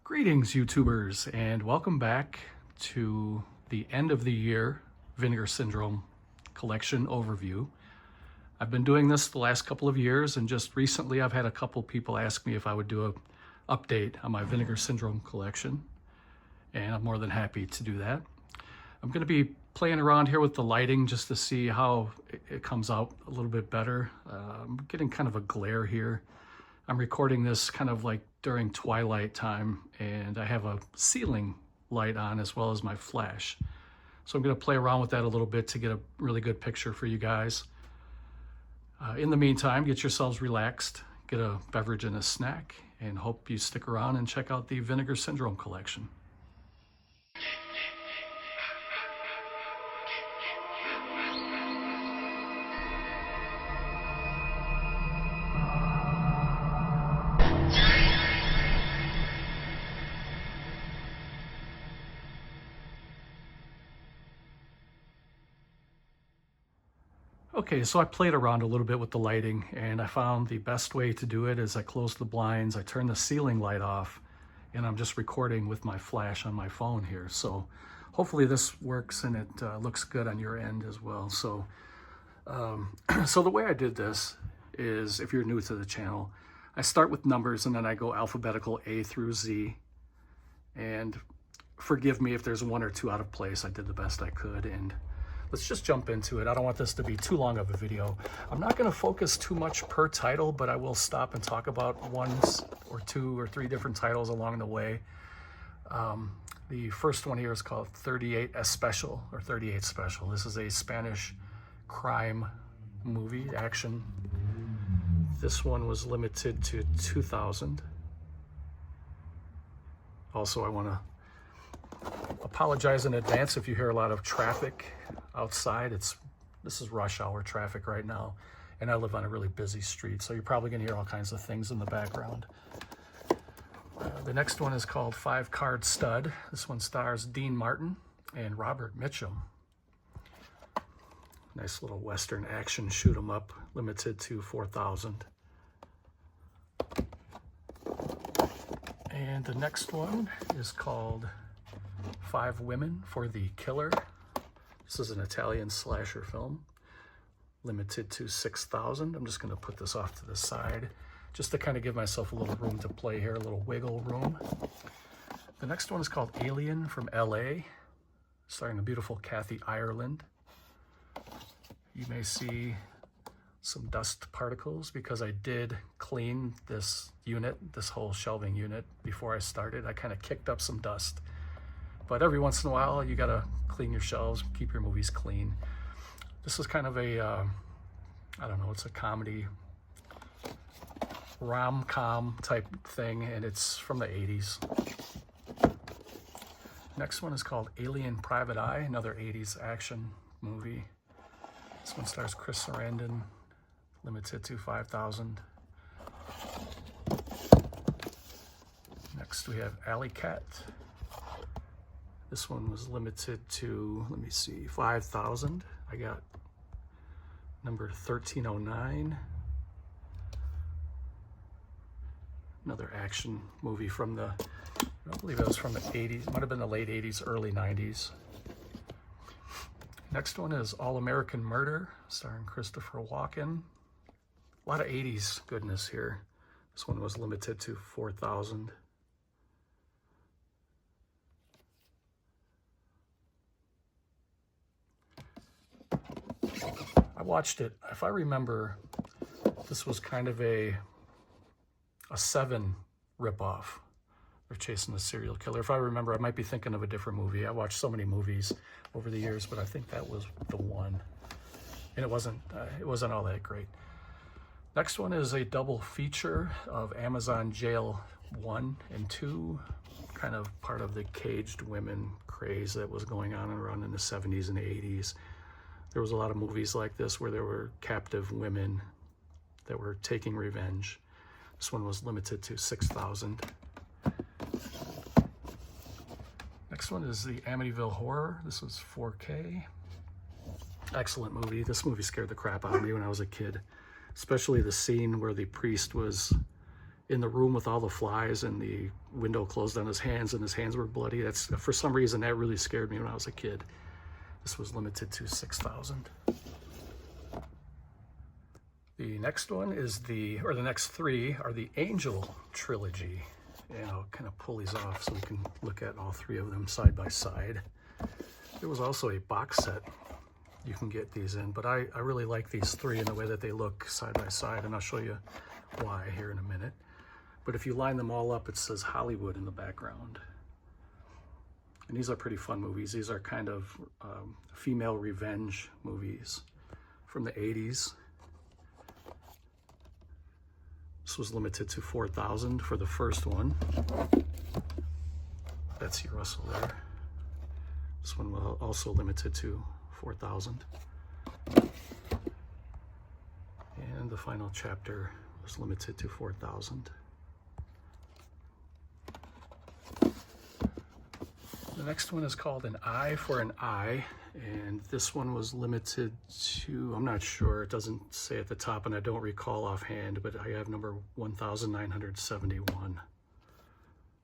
Greetings, YouTubers, and welcome back to the end of the year Vinegar Syndrome collection overview. I've been doing this the last couple of years, and just recently I've had a couple people ask me if I would do an update on my Vinegar Syndrome collection, and I'm more than happy to do that. I'm going to be playing around here with the lighting just to see how it comes out a little bit better. I'm getting kind of a glare here. I'm recording this kind of like during twilight time, and I have a ceiling light on as well as my flash. So I'm going to play around with that a little bit to get a really good picture for you guys. In the meantime, get yourselves relaxed, get a beverage and a snack, and hope you stick around and check out the Vinegar Syndrome collection. Okay, so I played around a little bit with the lighting, and I found the best way to do it is I close the blinds, I turn the ceiling light off, and I'm just recording with my flash on my phone here. So hopefully this works and it looks good on your end as well. So, so the way I did this is, if you're new to the channel, I start with numbers and then I go alphabetical A through Z. And forgive me if there's one or two out of place. I did the best I could, and let's just jump into it. I don't want this to be too long of a video. I'm not going to focus too much per title, but I will stop and talk about one or two or three different titles along the way. The first one here is called 38 Special, or 38 Special. This is a Spanish crime movie, action. This one was limited to 2,000. Also, I want to apologize in advance if you hear a lot of traffic outside. This is rush hour traffic right now, and I live on a really busy street, so you're probably going to hear all kinds of things in the background. The next one is called 5-Card Stud. This one stars Dean Martin and Robert Mitchum. Nice little Western action shoot 'em up, limited to 4,000. And the next one is called 5 Women for the Killer. This is an Italian slasher film, limited to 6,000. I'm just going to put this off to the side just to kind of give myself a little room to play here, a little wiggle room. The next one is called Alien from LA, starring the beautiful Kathy Ireland. You may see some dust particles because I did clean this unit, this whole shelving unit, before I started. I kind of kicked up some dust. But every once in a while, you gotta clean your shelves, keep your movies clean. This is kind of a, I don't know, it's a comedy, rom-com type thing, and it's from the 80s. Next one is called Alien Private Eye, another 80s action movie. This one stars Chris Sarandon, limited to 5,000. Next we have Alley Cat. This one was limited to, let me see, 5,000. I got number 1309. Another action movie from the, I don't believe it was from the 80s. It might have been the late 80s, early 90s. Next one is All American Murder, starring Christopher Walken. A lot of 80s goodness here. This one was limited to 4,000. I watched it, if I remember, this was kind of a Seven ripoff. They're chasing a serial killer. If I remember, I might be thinking of a different movie. I watched so many movies over the years, but I think that was the one. And it wasn't all that great. Next one is a double feature of Amazon Jail 1 and 2, kind of part of the caged women craze that was going on around in the 70s and 80s. There was a lot of movies like this where there were captive women that were taking revenge. This one was limited to 6,000. Next one is the Amityville Horror. This was 4K. Excellent movie. This movie scared the crap out of me when I was a kid, especially the scene where the priest was in the room with all the flies and the window closed on his hands and his hands were bloody. That's, for some reason, that really scared me when I was a kid. This was limited to 6,000. The next one is the next three are the Angel trilogy. And I'll kind of pull these off so we can look at all three of them side by side. There was also a box set you can get these in, but I really like these three in the way that they look side by side, and I'll show you why here in a minute. But if you line them all up, it says Hollywood in the background. And these are pretty fun movies. These are kind of female revenge movies from the 80s. This was limited to 4,000 for the first one. Betsy Russell there. This one was also limited to 4,000. And the final chapter was limited to 4,000. The next one is called An Eye for an Eye, and this one was limited to, I'm not sure, it doesn't say at the top, and I don't recall offhand, but I have number 1,971.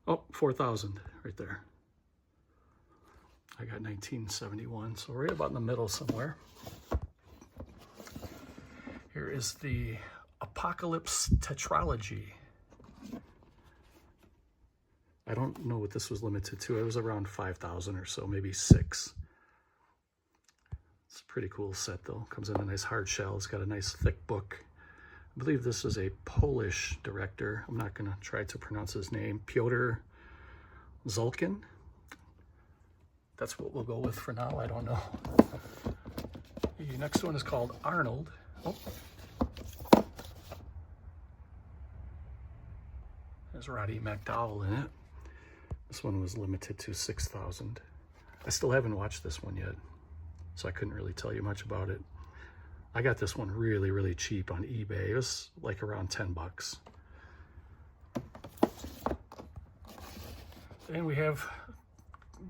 Oh, 4,000 right there. I got 1971, so right about in the middle somewhere. Here is the Apocalypse Tetralogy. I don't know what this was limited to. It was around 5,000 or so, maybe 6. It's a pretty cool set though. Comes in a nice hard shell. It's got a nice thick book. I believe this is a Polish director. I'm not gonna try to pronounce his name. Piotr Zulkin. That's what we'll go with for now. I don't know. The next one is called Arnold. Oh. There's Roddy McDowell in it. This one was limited to 6,000. I still haven't watched this one yet, so I couldn't really tell you much about it. I got this one really, really cheap on eBay. It was like around 10 bucks. And we have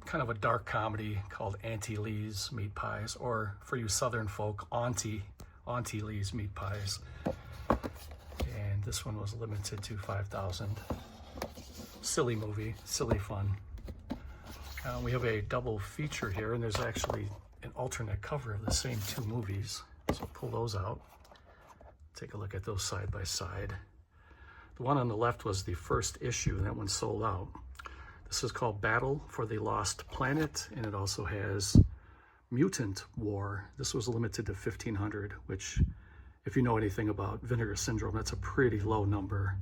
kind of a dark comedy called Auntie Lee's Meat Pies, or for you Southern folk, Auntie Lee's Meat Pies. And this one was limited to 5,000. Silly movie, silly fun. We have a double feature here, and there's actually an alternate cover of the same two movies. So pull those out. Take a look at those side by side. The one on the left was the first issue, and that one sold out. This is called Battle for the Lost Planet, and it also has Mutant War. This was limited to 1,500, which, if you know anything about Vinegar Syndrome, that's a pretty low number.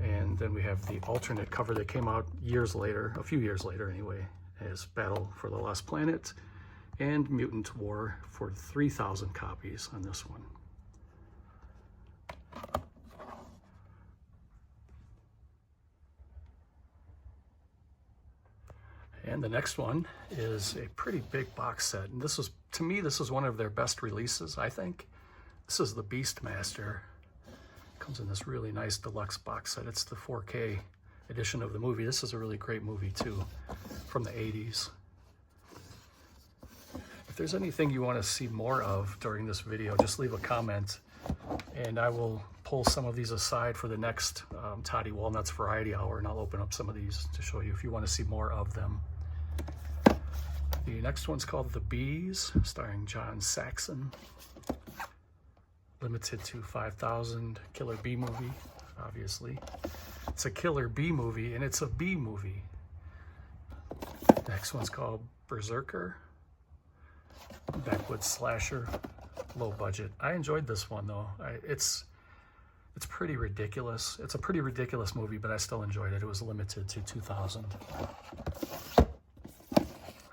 And then we have the alternate cover that came out years later, a few years later anyway, as Battle for the Lost Planet and Mutant War for 3,000 copies on this one. And the next one is a pretty big box set. And this was, to me, this was one of their best releases, I think. This is the Beastmaster. Comes in this really nice deluxe box set. It's the 4K edition of the movie. This is a really great movie too, from the 80s. If there's anything you want to see more of during this video, just leave a comment and I will pull some of these aside for the next Toddy Walnuts Variety Hour, and I'll open up some of these to show you if you want to see more of them. The next one's called The Bees, starring John Saxon. Limited to 5,000. Killer bee movie, obviously. It's a killer bee movie, and it's a bee movie. Next one's called Berserker. Backwoods slasher, low budget. I enjoyed this one though. It's pretty ridiculous. It's a pretty ridiculous movie, but I still enjoyed it. It was limited to 2,000.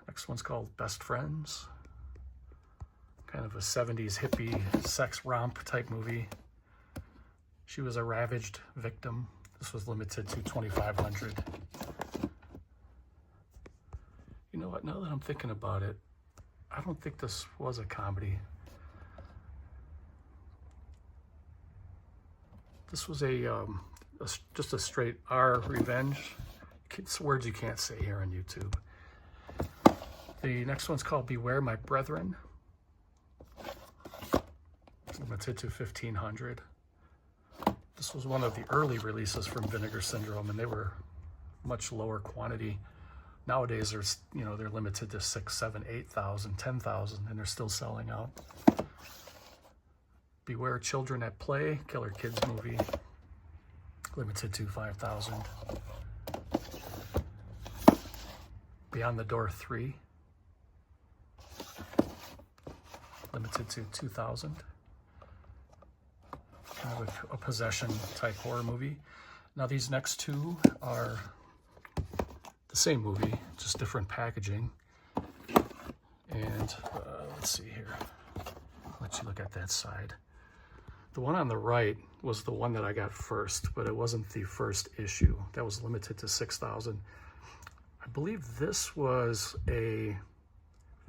Next one's called Best Friends. Kind of a 70s hippie sex romp type movie. She was a ravaged victim. This was limited to 2,500. You know what, now that I'm thinking about it, I don't think this was a comedy. This was just a straight R revenge. It's words you can't say here on YouTube. The next one's called Beware My Brethren. Limited to 1,500. This was one of the early releases from Vinegar Syndrome, and they were much lower quantity. Nowadays, they're limited to 6, 7, 8,000, 10,000, and they're still selling out. Beware Children at Play, Killer Kids movie, limited to 5,000. Beyond the Door 3, limited to 2,000. Kind of a possession type horror movie. Now these next two are the same movie, just different packaging. And let's see here. Let you look at that side. The one on the right was the one that I got first, but it wasn't the first issue. That was limited to 6,000. I believe this was a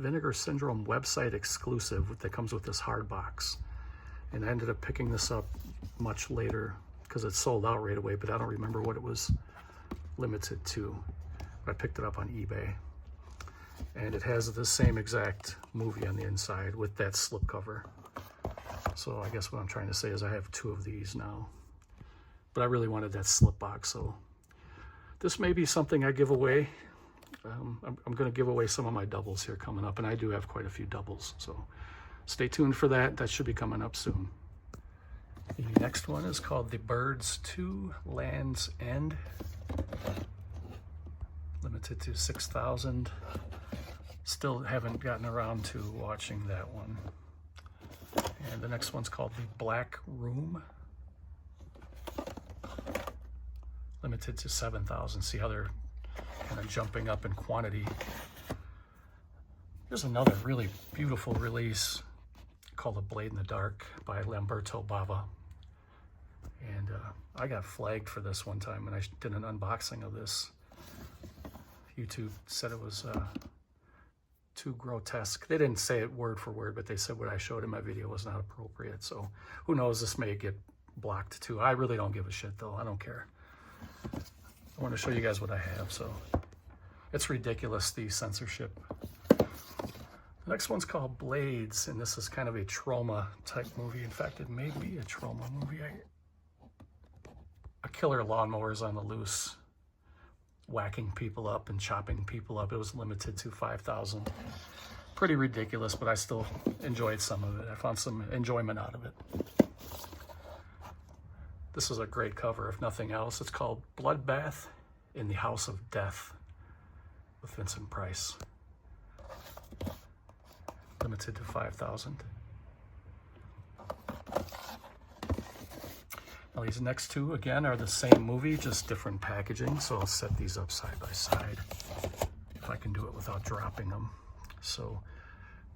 Vinegar Syndrome website exclusive that comes with this hard box. And I ended up picking this up much later because it sold out right away, but I don't remember what it was limited to. But I picked it up on eBay. And it has the same exact movie on the inside with that slipcover. So I guess what I'm trying to say is I have 2 of these now. But I really wanted that slip box, so this may be something I give away. I'm going to give away some of my doubles here coming up, and I do have quite a few doubles, so stay tuned for that. That should be coming up soon. The next one is called The Birds 2 Land's End. Limited to 6,000. Still haven't gotten around to watching that one. And the next one's called The Black Room. Limited to 7,000. See how they're kind of jumping up in quantity. There's another really beautiful release called A Blade in the Dark by Lamberto Bava. And I got flagged for this one time when I did an unboxing of this. YouTube said it was too grotesque. They didn't say it word for word, but they said what I showed in my video was not appropriate. So who knows, this may get blocked too. I really don't give a shit though. I don't care. I want to show you guys what I have. So it's ridiculous, the censorship. The next one's called Blades, and this is kind of a trauma type movie. In fact, it may be a trauma movie. A killer lawnmower's on the loose, whacking people up and chopping people up. It was limited to 5,000. Pretty ridiculous, but I still enjoyed some of it. I found some enjoyment out of it. This is a great cover, if nothing else. It's called Bloodbath in the House of Death with Vincent Price. Limited to 5,000. Now these next two, again, are the same movie, just different packaging. So I'll set these up side by side if I can do it without dropping them. So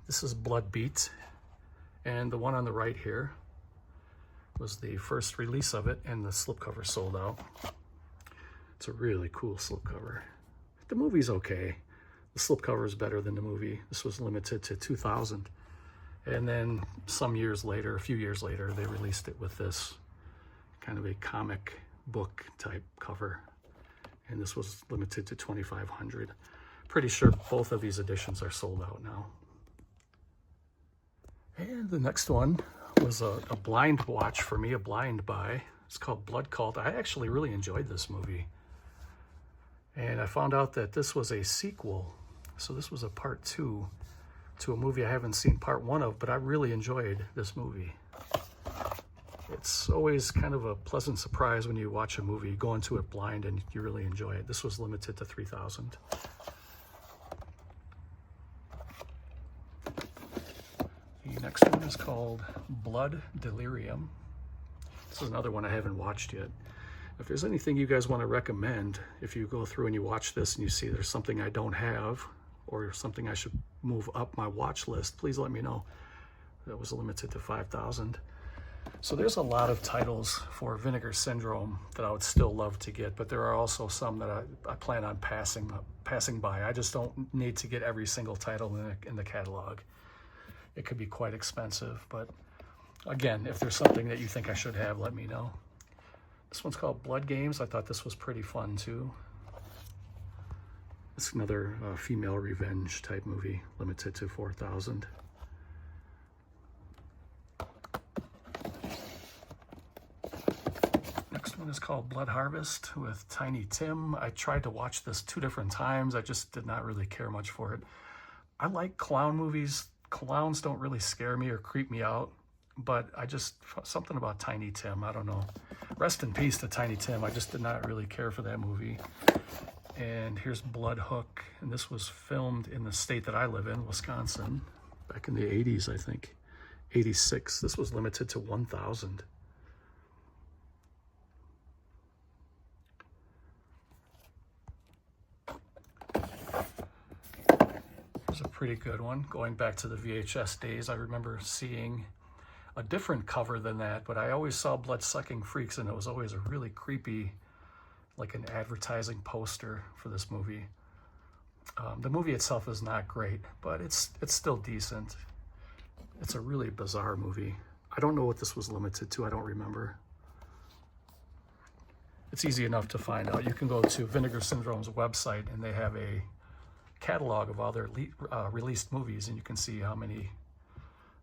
this is Blood Beat. And the one on the right here was the first release of it, and the slipcover sold out. It's a really cool slipcover. The movie's okay. The slipcover is better than the movie. This was limited to 2,000. And then some years later, a few years later, they released it with this kind of a comic book type cover. And this was limited to 2,500. Pretty sure both of these editions are sold out now. And the next one was a blind watch for me, a blind buy. It's called Blood Cult. I actually really enjoyed this movie. And I found out that this was a sequel. So this was a part 2 to a movie I haven't seen part 1 of, but I really enjoyed this movie. It's always kind of a pleasant surprise when you watch a movie, you go into it blind and you really enjoy it. This was limited to 3,000. The next one is called Blood Delirium. This is another one I haven't watched yet. If there's anything you guys want to recommend, if you go through and you watch this and you see there's something I don't have or something I should move up my watch list, please let me know. That was limited to 5,000. So there's a lot of titles for Vinegar Syndrome that I would still love to get, but there are also some that I plan on passing by. I just don't need to get every single title in the catalog. It could be quite expensive, but again, if there's something that you think I should have, let me know. This one's called Blood Games. I thought this was pretty fun too. It's another female revenge type movie, limited to 4,000. is called Blood Harvest with Tiny Tim. I tried to watch this 2 different times. I just did not really care much for it. I like clown movies. Clowns don't really scare me or creep me out, but something about Tiny Tim, I don't know. Rest in peace to Tiny Tim. I just did not really care for that movie. And here's Blood Hook, and this was filmed in the state that I live in, Wisconsin, back in the 80s, I think. 86. This was limited to 1,000. Here's a pretty good one. Going back to the VHS days, I remember seeing a different cover than that, but I always saw Blood-Sucking Freaks, and it was always a really creepy, like an advertising poster for this movie. The movie itself is not great, but it's still decent. It's a really bizarre movie. I don't know what this was limited to. I don't remember. It's easy enough to find out. You can go to Vinegar Syndrome's website, and they have a catalog of all their released movies, and you can see how many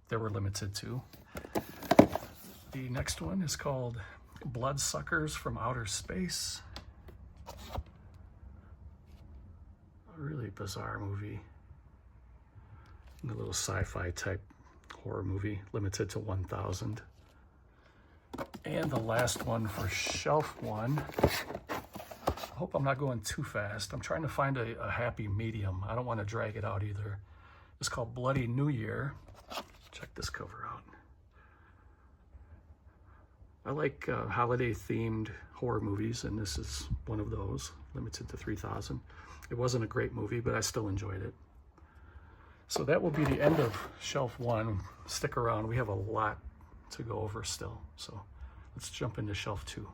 they were limited to. The next one is called Bloodsuckers from Outer Space. A really bizarre movie. A little sci-fi type horror movie, limited to 1,000. And the last one for shelf one. I hope I'm not going too fast. I'm trying to find a happy medium. I don't want to drag it out either. It's called Bloody New Year. Check this cover out. I like holiday-themed horror movies, and this is one of those, limited to 3,000. It wasn't a great movie, but I still enjoyed it. So that will be the end of shelf one. Stick around. We have a lot to go over still. So let's jump into shelf two.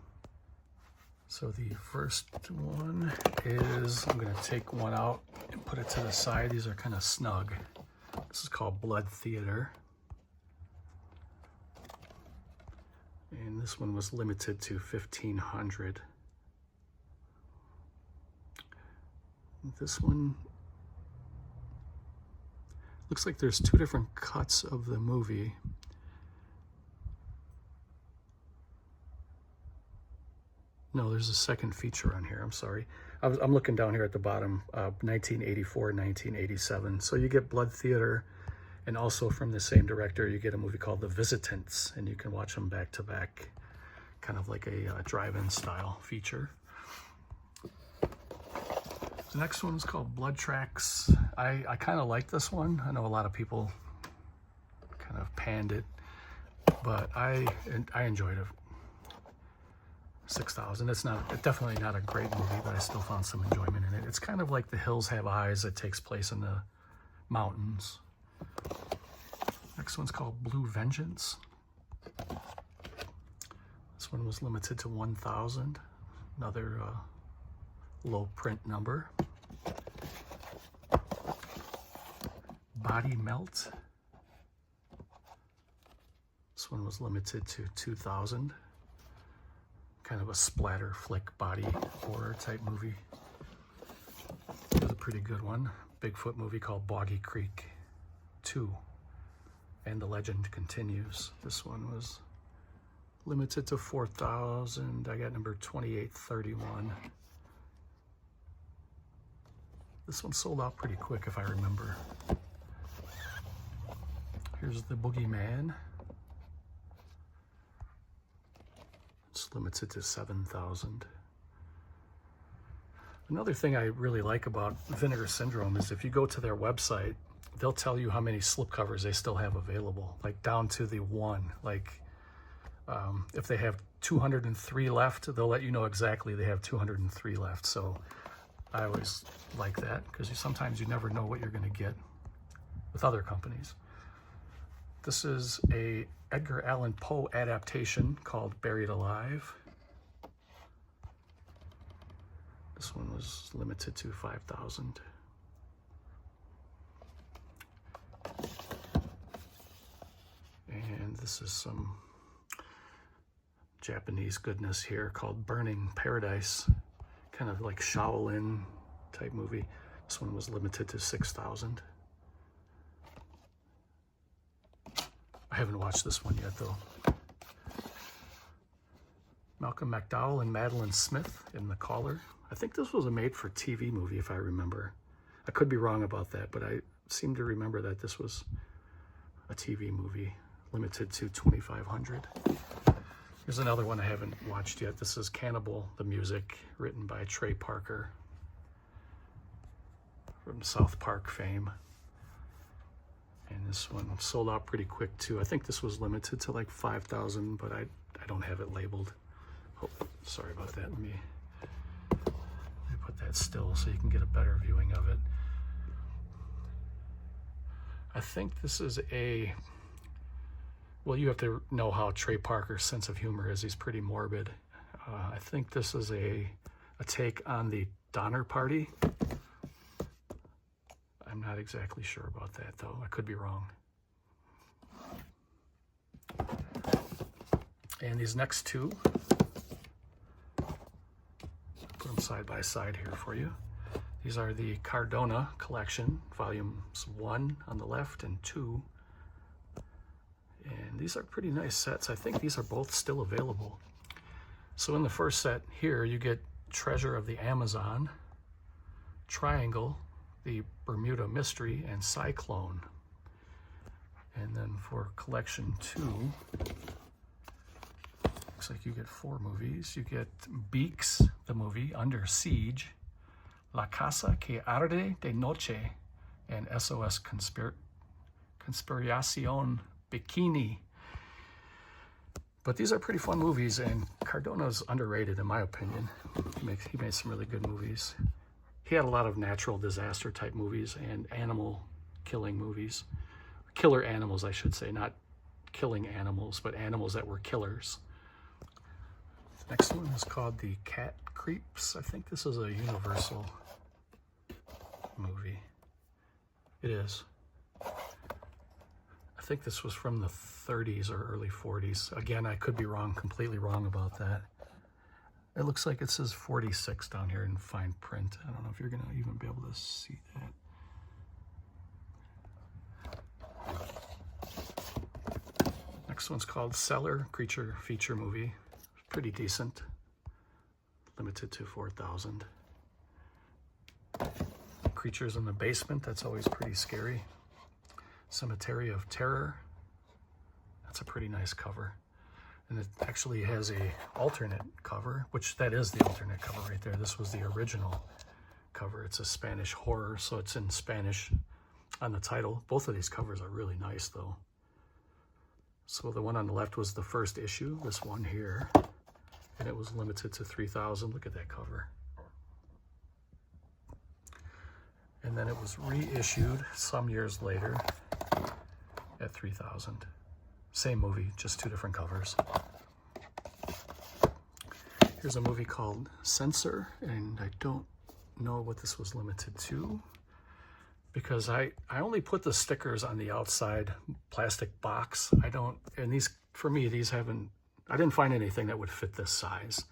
So the first one is, I'm going to take one out and put it to the side. These are kind of snug. This is called Blood Theater. And this one was limited to 1,500. This one looks like there's 2 different cuts of the movie. No, there's a second feature on here. I'm sorry. I'm looking down here at the bottom, 1984, 1987. So you get Blood Theater, and also from the same director, you get a movie called The Visitants, and you can watch them back to back, kind of like a drive-in style feature. The next one is called Blood Tracks. I kind of like this one. I know a lot of people kind of panned it, but I enjoyed it. 6,000. It's definitely not a great movie, but I still found some enjoyment in it. It's kind of like The Hills Have Eyes. It takes place in the mountains. Next one's called Blue Vengeance. This one was limited to 1,000. Another low print number. Body Melt. This one was limited to 2,000. Kind of a splatter flick body horror type movie. Here's a pretty good one. Bigfoot movie called Boggy Creek 2. And the legend continues. This one was limited to 4,000. I got number 2831. This one sold out pretty quick if I remember. Here's The Boogeyman. It's limited to 7,000. Another thing I really like about Vinegar Syndrome is if you go to their website, they'll tell you how many slipcovers they still have available, like down to the one. Like if they have 203 left, they'll let you know exactly they have 203 left. So I always like that because sometimes you never know what you're going to get with other companies. This is a Edgar Allan Poe adaptation called Buried Alive. This one was limited to 5,000. And this is some Japanese goodness here called Burning Paradise. Kind of like Shaolin type movie. This one was limited to 6,000. I haven't watched this one yet though. Malcolm McDowell and Madeline Smith in The Caller. I think this was a made-for-TV movie, if I remember. I could be wrong about that, but I seem to remember that this was a TV movie, limited to 2,500. Here's another one I haven't watched yet. This is Cannibal, the Music, written by Trey Parker from South Park fame. And this one sold out pretty quick too. I think this was limited to like 5,000, but I don't have it labeled. Oh, sorry about that. Let me put that still so you can get a better viewing of it. I think this is a, well, you have to know how Trey Parker's sense of humor is. He's pretty morbid. I think this is a take on the Donner Party. I'm not exactly sure about that, though. I could be wrong. And these next two, put them side by side here for you. These are the Cardona collection, volumes 1 on the left and 2. And these are pretty nice sets. I think these are both still available. So in the first set here, you get Treasure of the Amazon, Triangle, the Bermuda Mystery, and Cyclone. And then for collection 2, looks like you get 4 movies. You get Beaks, the movie, Under Siege, La Casa que Arde de Noche, and SOS Conspiración Bikini. But these are pretty fun movies, and Cardona's underrated in my opinion. He made some really good movies. He had a lot of natural disaster type movies and animal killing movies. Killer animals, I should say, not killing animals, but animals that were killers. The next one is called The Cat Creeps. I think this is a Universal movie. It is. I think this was from the 30s or early 40s. Again, I could be wrong, completely wrong about that. It looks like it says 46 down here in fine print. I don't know if you're gonna even be able to see that. Next one's called Cellar, creature feature movie. Pretty decent. Limited to 4,000. Creatures in the Basement, that's always pretty scary. Cemetery of Terror. That's a pretty nice cover. And it actually has a alternate cover, which that is the alternate cover right there. This was the original cover. It's a Spanish horror, so it's in Spanish on the title. Both of these covers are really nice though. So the one on the left was the first issue, this one here, and it was limited to 3,000. Look at that cover. And then it was reissued some years later at 3,000. Same movie, just 2 different covers. Here's a movie called Censor, and I don't know what this was limited to because I only put the stickers on the outside plastic box. And these, for me, these haven't, I didn't find anything that would fit this size.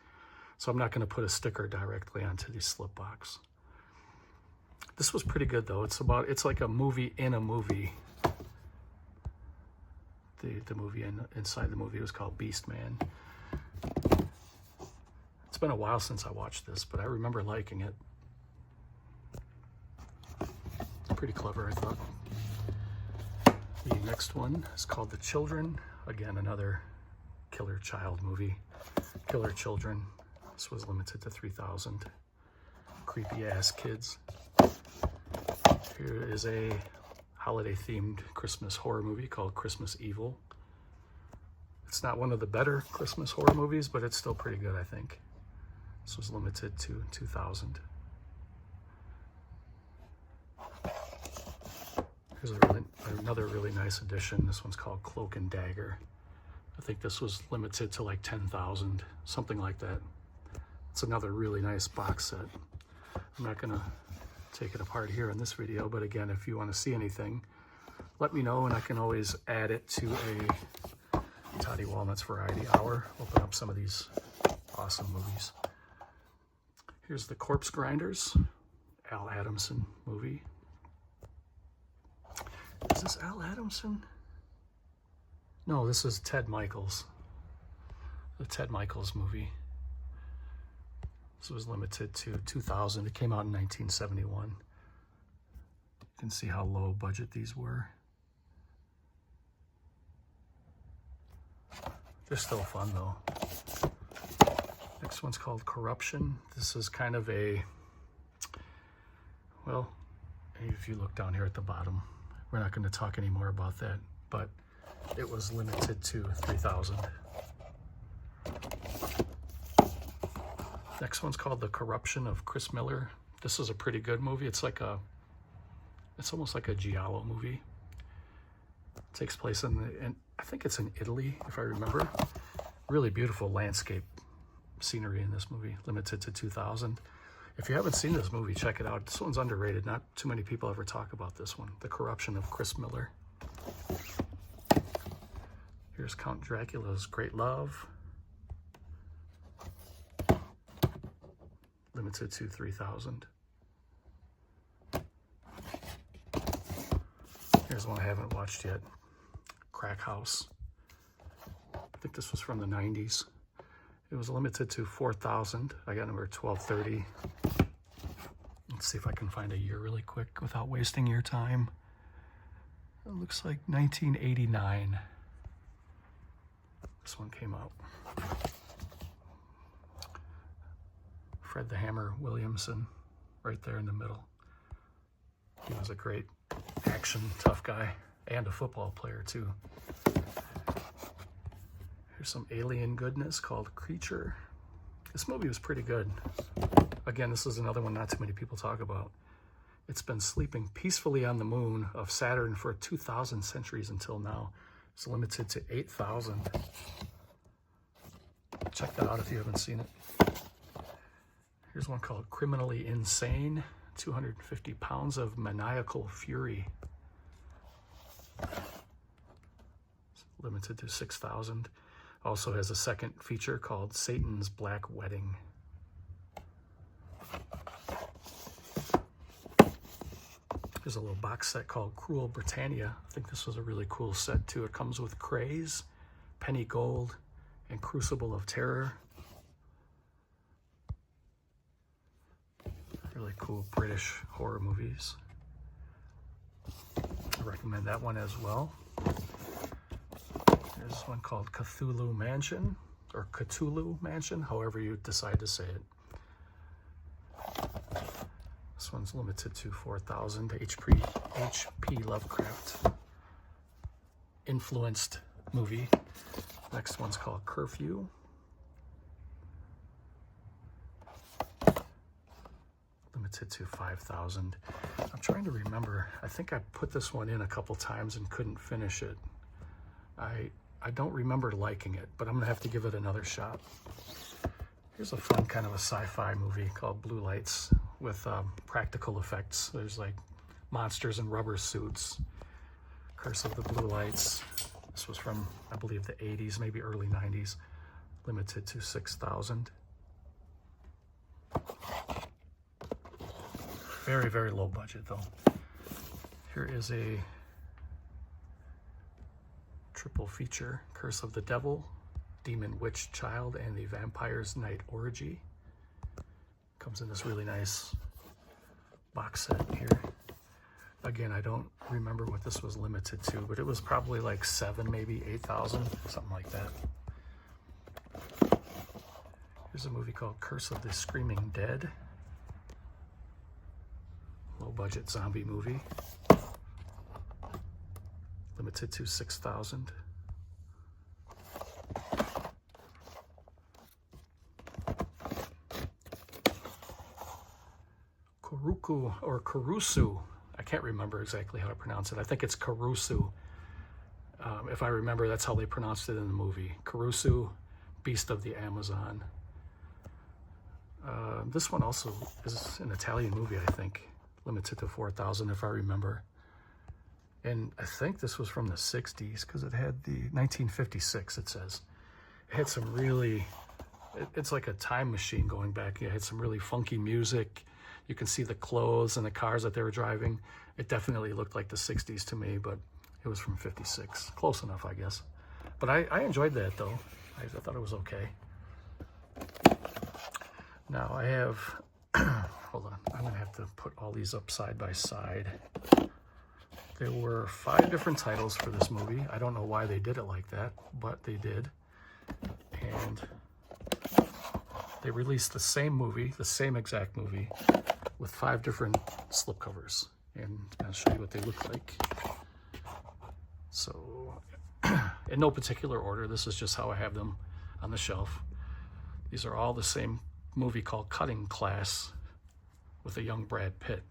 So I'm not gonna put a sticker directly onto the slip box. This was pretty good though. It's like a movie in a movie. The movie inside the movie was called Beast Man. It's been a while since I watched this, but I remember liking it. Pretty clever, I thought. The next one is called The Children. Again, another killer child movie. Killer Children. This was limited to 3,000. Creepy ass kids. Here is a holiday-themed Christmas horror movie called Christmas Evil. It's not one of the better Christmas horror movies, but it's still pretty good, I think. This was limited to 2,000. Here's another really nice edition. This one's called Cloak and Dagger. I think this was limited to like 10,000, something like that. It's another really nice box set. I'm not gonna take it apart here in this video, but again, if you want to see anything, let me know and I can always add it to a Toddy Walnuts Variety Hour. Open up some of these awesome movies. Here's The Corpse Grinders, Al Adamson movie. Is this Al Adamson? No, this is Ted Michaels. the Ted Michaels movie. This was limited to 2,000. It came out in 1971. You can see how low budget these were. They're still fun though. Next one's called Corruption. This is kind of a, well, if you look down here at the bottom, we're not going to talk anymore about that, but it was limited to 3,000. Next one's called The Corruption of Chris Miller. This is a pretty good movie. It's almost like a giallo movie. It takes place in I think it's in Italy, if I remember. Really beautiful landscape scenery in this movie, limited to 2,000. If you haven't seen this movie, check it out. This one's underrated. Not too many people ever talk about this one. The Corruption of Chris Miller. Here's Count Dracula's Great Love. Limited to 3,000. Here's one I haven't watched yet. Crack House. I think this was from the 90s. It was limited to 4,000. I got number 1230. Let's see if I can find a year really quick without wasting your time. It looks like 1989. This one came out. Fred the Hammer Williamson, right there in the middle. He was a great action tough guy and a football player too. Here's some alien goodness called Creature. This movie was pretty good. Again, this is another one not too many people talk about. It's been sleeping peacefully on the moon of Saturn for 2,000 centuries until now. It's limited to 8,000. Check that out if you haven't seen it. Here's one called Criminally Insane. 250 pounds of maniacal fury. It's limited to 6,000. Also has a second feature called Satan's Black Wedding. There's a little box set called Cruel Britannia. I think this was a really cool set too. It comes with Craze, Penny Gold, and Crucible of Terror. Really cool British horror movies. I recommend that one as well. There's one called Cthulhu Mansion, or Cthulhu Mansion, however you decide to say it. This one's limited to 4,000. H.P. Lovecraft influenced movie. Next one's called Curfew. Limited to 5,000. I'm trying to remember. I think I put this one in a couple times and couldn't finish it. I don't remember liking it, but I'm gonna have to give it another shot. Here's a fun kind of a sci-fi movie called Blue Lights with practical effects. There's like monsters in rubber suits. Curse of the Blue Lights. This was from, I believe, the 80s, maybe early 90s. Limited to 6,000. Very, very low budget though. Here is a triple feature, Curse of the Devil, Demon Witch Child, and the Vampire's Night Orgy. Comes in this really nice box set here. Again, I don't remember what this was limited to, but it was probably like 7, maybe 8,000, something like that. Here's a movie called Curse of the Screaming Dead. Low budget zombie movie. Limited to 6,000. Kuruku or Kurusu. I can't remember exactly how to pronounce it. I think it's Kurusu. If I remember, that's how they pronounced it in the movie. Kurusu, Beast of the Amazon. This one also is an Italian movie, I think. Limited to 4,000 if I remember. And I think this was from the 60s because it had the 1956, it says. It had some really, it's like a time machine going back. It had some really funky music. You can see the clothes and the cars that they were driving. It definitely looked like the 60s to me, but it was from 56. Close enough, I guess. But I enjoyed that though. I thought it was okay. Now I have, hold on, I'm gonna have to put all these up side by side. There were 5 different titles for this movie. I don't know why they did it like that, but they did. And they released the same movie, the same exact movie, with 5 different slipcovers. And I'll show you what they look like. So, in no particular order, this is just how I have them on the shelf. These are all the same movie called Cutting Class with a young Brad Pitt.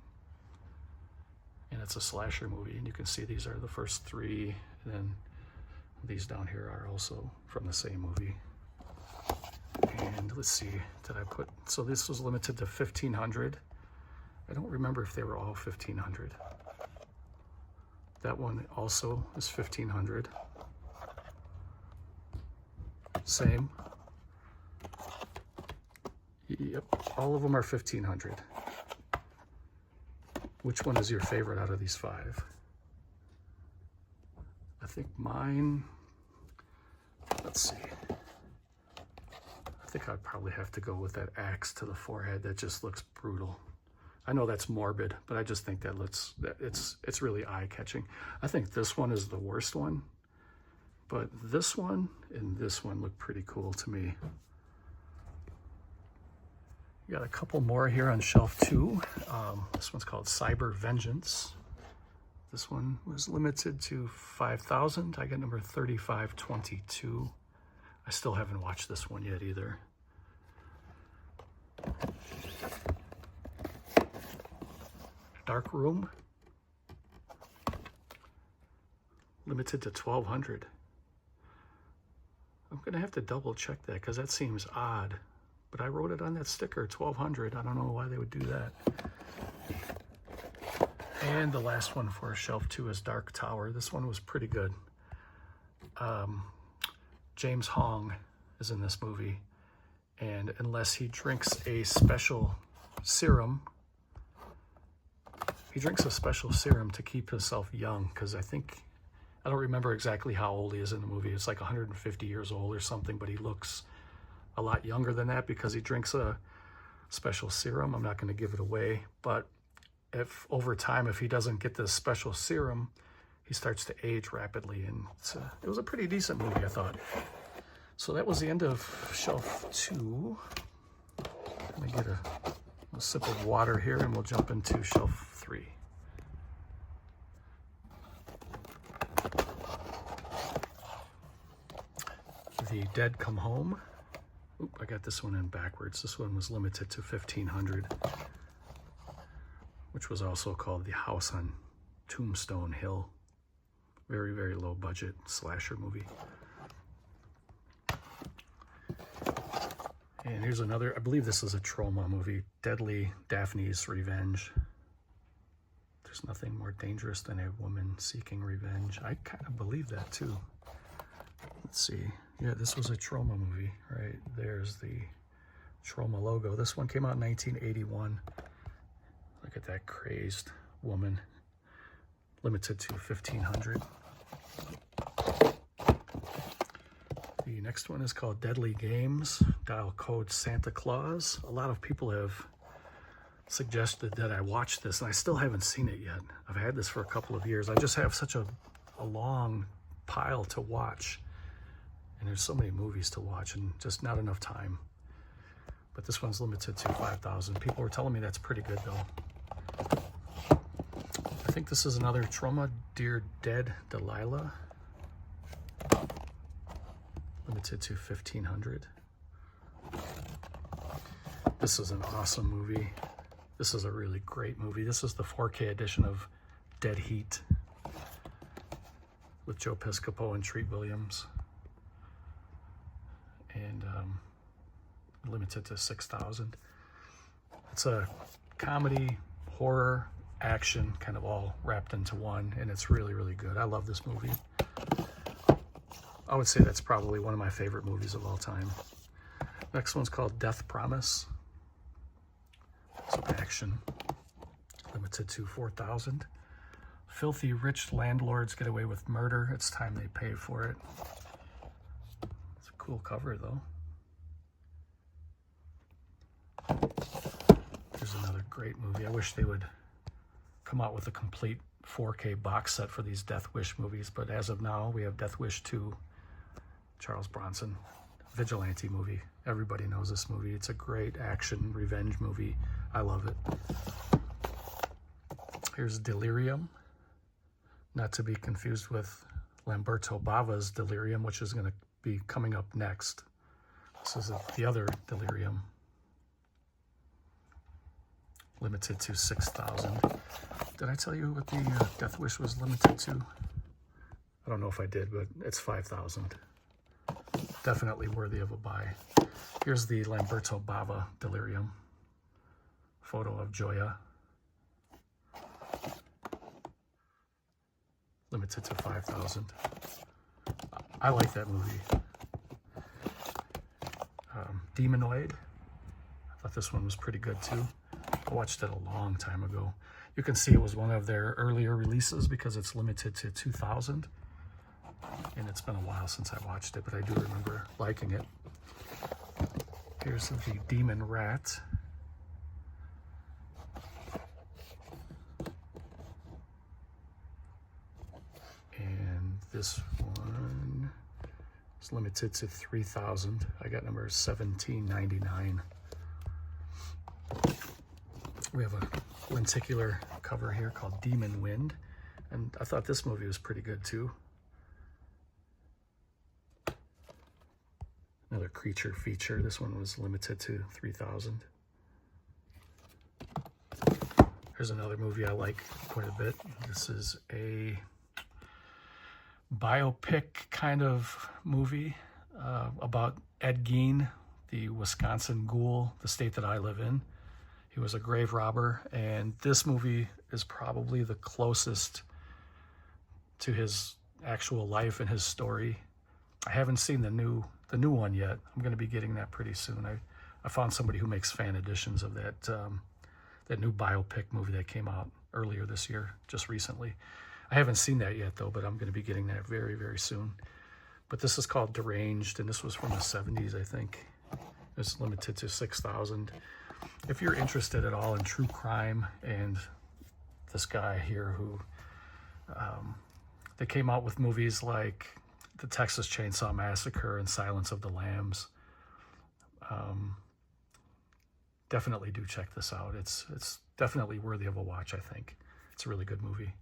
And it's a slasher movie, and you can see these are the first 3, and then these down here are also from the same movie. And let's see, did I put, so this was limited to 1,500. I don't remember if they were all 1,500. That one also is 1,500. Same. Yep, all of them are 1,500. Which one is your favorite out of these 5? I think mine, let's see. I think I'd probably have to go with that axe to the forehead. That just looks brutal. I know that's morbid, but I just think that it's really eye-catching. I think this one is the worst one, but this one and this one look pretty cool to me. You got a couple more here on shelf 2. This one's called Cyber Vengeance. This one was limited to 5,000. I got number 3522. I still haven't watched this one yet either. Dark Room, limited to 1,200. I'm gonna have to double check that because that seems odd. But I wrote it on that sticker, 1,200. I don't know why they would do that. And the last one for shelf 2 is Dark Tower. This one was pretty good. James Hong is in this movie. And unless he drinks a special serum, to keep himself young, because I don't remember exactly how old he is in the movie. It's like 150 years old or something, but he looks a lot younger than that because he drinks a special serum. I'm not going to give it away, but if over time, if he doesn't get this special serum, he starts to age rapidly. And it was a pretty decent movie, I thought. So that was the end of shelf 2. Let me get a sip of water here and we'll jump into shelf 3. The Dead Come Home. Oop, I got this one in backwards. This one was limited to 1,500, which was also called The House on Tombstone Hill. Very, very low budget slasher movie. And here's another, I believe this is a trauma movie, Deadly Daphne's Revenge. There's nothing more dangerous than a woman seeking revenge. I kind of believe that too. Let's see. Yeah, this was a trauma movie, right? There's the trauma logo. This one came out in 1981. Look at that crazed woman. Limited to 1,500. The next one is called Deadly Games. Dial code Santa Claus. A lot of people have suggested that I watch this, and I still haven't seen it yet. I've had this for a couple of years. I just have such a long pile to watch. And there's so many movies to watch and just not enough time. But this one's limited to 5,000. People were telling me that's pretty good though. I think this is another trauma, Dear Dead Delilah. Limited to 1,500. This is an awesome movie. This is a really great movie. This is the 4K edition of Dead Heat with Joe Piscopo and Treat Williams. And limited to 6,000. It's a comedy, horror, action, kind of all wrapped into one, and it's really, really good. I love this movie. I would say that's probably one of my favorite movies of all time. Next one's called Death Promise. It's an action, limited to 4,000. Filthy rich landlords get away with murder. It's time they pay for it. cool cover though. Here's another great movie. I wish they would come out with a complete 4K box set for these Death Wish movies, but as of now, we have Death Wish 2, Charles Bronson, vigilante movie. Everybody knows this movie. It's a great action revenge movie. I love it. Here's Delirium, not to be confused with Lamberto Bava's Delirium, which is going to be coming up next. This is the other Delirium. Limited to 6,000. Did I tell you what the Death Wish was limited to? I don't know if I did, but it's 5,000. Definitely worthy of a buy. Here's the Lamberto Bava Delirium. Photo of Joya. Limited to 5,000. I like that movie. Demonoid. I thought this one was pretty good too. I watched it a long time ago. You can see it was one of their earlier releases because it's limited to 2,000. And it's been a while since I watched it, but I do remember liking it. Here's the Demon Rat. And this one is limited to 3,000. I got number 1799. We have a lenticular cover here called Demon Wind, and I thought this movie was pretty good too. Another creature feature. This one was limited to 3,000. Here's another movie I like quite a bit. This is a biopic kind of movie about Ed Gein, the Wisconsin ghoul, the state that I live in. He was a grave robber, and this movie is probably the closest to his actual life and his story. I haven't seen the new one yet. I'm going to be getting that pretty soon. I found somebody who makes fan editions of that that new biopic movie that came out earlier this year, just recently. I haven't seen that yet though, but I'm going to be getting that very, very soon. But this is called Deranged, and this was from the 70s, I think. It's limited to 6,000. If you're interested at all in true crime, and this guy here who they came out with movies like the Texas Chainsaw Massacre and Silence of the Lambs, definitely do check this out. It's definitely worthy of a watch, I think. It's a really good movie.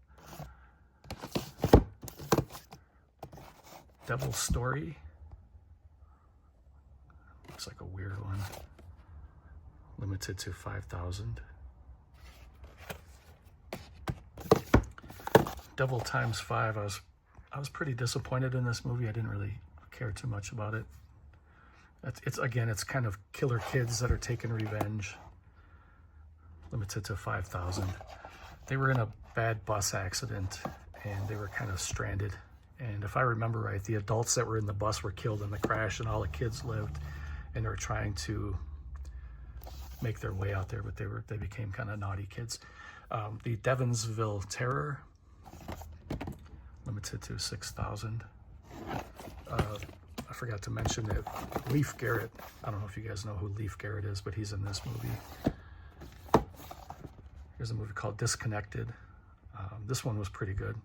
Devil's Story. Looks like a weird one. Limited to 5,000. Devil Times 5. I was pretty disappointed in this movie. I didn't really care too much about it. It's kind of killer kids that are taking revenge. Limited to 5,000. They were in a bad bus accident and they were kind of stranded. And if I remember right, the adults that were in the bus were killed in the crash and all the kids lived, and they were trying to make their way out there, but they became kind of naughty kids. The Devonsville Terror, limited to 6,000. I forgot to mention that Leif Garrett, I don't know if you guys know who Leif Garrett is, but he's in this movie. Here's a movie called Disconnected. This one was pretty good.